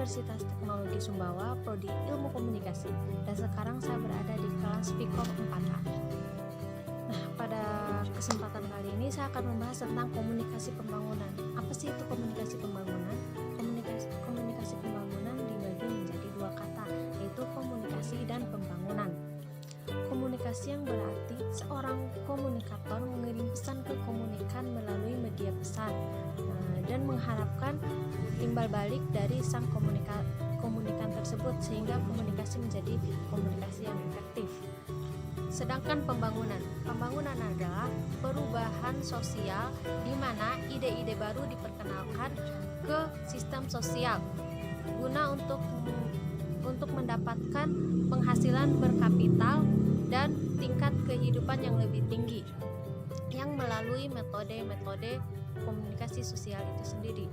Universitas Teknologi Sumbawa, Prodi Ilmu Komunikasi, dan sekarang saya berada di kelas Vkom 4A. Nah, pada kesempatan kali ini saya akan membahas tentang komunikasi pembangunan. Apa sih itu komunikasi pembangunan? Komunikasi pembangunan dibagi menjadi dua kata, yaitu komunikasi dan pembangunan. Komunikasi yang berarti seorang komunikator mengirim pesan ke komunikan melalui media pesan dan mengharapkan timbal balik dari sang komunikan tersebut sehingga komunikasi menjadi komunikasi yang efektif. Sedangkan pembangunan adalah perubahan sosial di mana ide-ide baru diperkenalkan ke sistem sosial guna untuk mendapatkan penghasilan berkapital dan tingkat kehidupan yang lebih tinggi yang melalui metode-metode komunikasi sosial itu sendiri.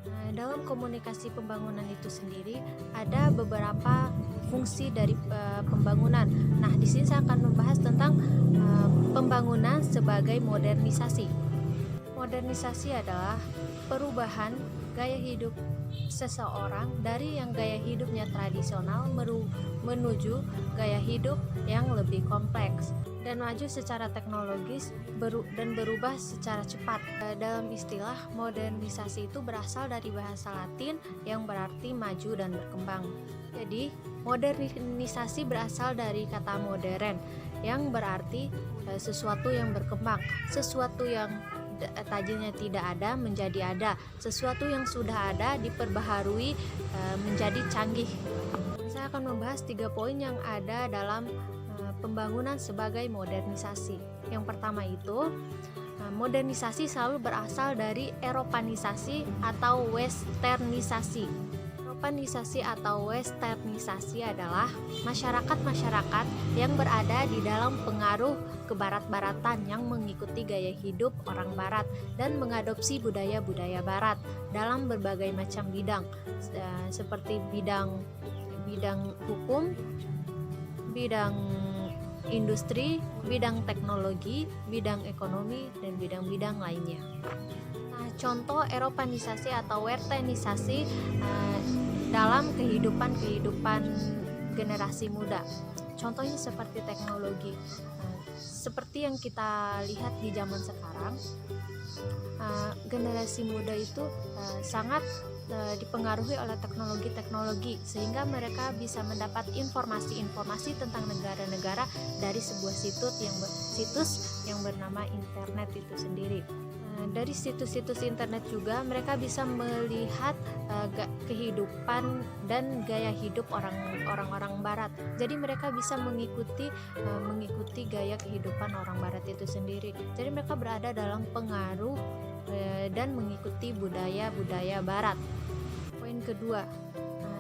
Nah, dalam komunikasi pembangunan itu sendiri ada beberapa fungsi dari pembangunan. Nah, di sini saya akan membahas tentang pembangunan sebagai modernisasi. Modernisasi adalah perubahan gaya hidup seseorang dari yang gaya hidupnya tradisional menuju gaya hidup yang lebih kompleks dan maju secara teknologis dan berubah secara cepat. Dalam istilah, modernisasi itu berasal dari bahasa Latin yang berarti maju dan berkembang. Jadi, modernisasi berasal dari kata modern yang berarti sesuatu yang berkembang, sesuatu yang tadinya tidak ada menjadi ada, sesuatu yang sudah ada diperbaharui menjadi canggih. Saya akan membahas 3 poin yang ada dalam pembangunan sebagai modernisasi. Yang pertama itu, modernisasi selalu berasal dari Eropanisasi atau Westernisasi. Eropanisasi atau Westernisasi adalah masyarakat-masyarakat yang berada di dalam pengaruh kebarat-baratan yang mengikuti gaya hidup orang barat dan mengadopsi budaya-budaya barat dalam berbagai macam bidang seperti bidang hukum, bidang industri, bidang teknologi, bidang ekonomi, dan bidang-bidang lainnya. Nah, contoh Eropanisasi atau Westernisasi dalam kehidupan generasi muda. Contohnya seperti teknologi. Seperti yang kita lihat di zaman sekarang, generasi muda itu sangat dipengaruhi oleh teknologi sehingga mereka bisa mendapat informasi-informasi tentang negara-negara dari sebuah situs yang bernama internet itu sendiri. Dari situs-situs internet juga mereka bisa melihat kehidupan dan gaya hidup orang-orang barat. Jadi mereka bisa mengikuti gaya kehidupan orang barat itu sendiri. Jadi mereka berada dalam pengaruh dan mengikuti budaya-budaya barat. Poin kedua,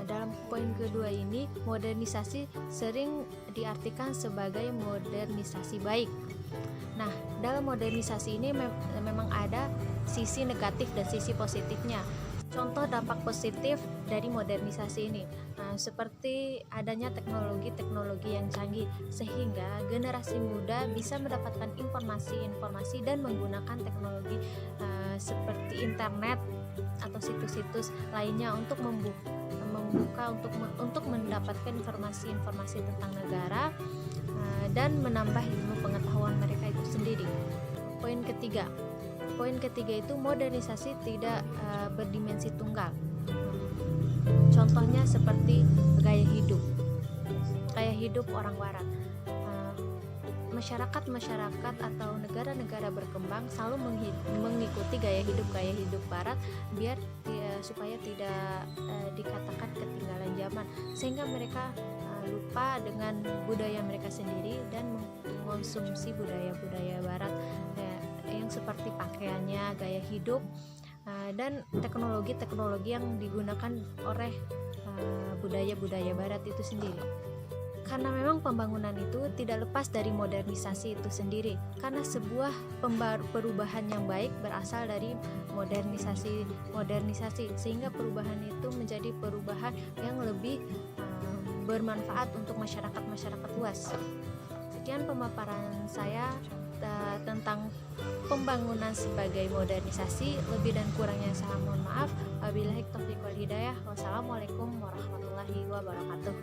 dalam poin kedua ini modernisasi sering diartikan sebagai modernisasi baik. Nah, dalam modernisasi ini memang ada sisi negatif dan sisi positifnya. Contoh dampak positif dari modernisasi ini, seperti adanya teknologi yang canggih sehingga generasi muda bisa mendapatkan informasi dan menggunakan teknologi seperti internet atau situs-situs lainnya untuk membuka untuk mendapatkan informasi tentang negara dan menambah ilmu pengetahuan mereka itu sendiri. Poin ketiga itu modernisasi tidak berdimensi tunggal. Contohnya seperti gaya hidup orang barat. Masyarakat atau negara-negara berkembang selalu mengikuti gaya hidup barat supaya tidak dikatakan ketinggalan zaman, sehingga mereka lupa dengan budaya mereka sendiri dan mengkonsumsi budaya barat yang seperti pakaiannya, gaya hidup, dan teknologi yang digunakan oleh budaya barat itu sendiri. Karena memang pembangunan itu tidak lepas dari modernisasi itu sendiri, karena sebuah perubahan yang baik berasal dari modernisasi sehingga perubahan itu menjadi perubahan yang lebih bermanfaat untuk masyarakat luas. Sekian pemaparan saya tentang pembangunan sebagai modernisasi. Lebih dan kurangnya saya mohon maaf. Wabillahi taufiq wal hidayah. ya. Wassalamualaikum warahmatullahi wabarakatuh.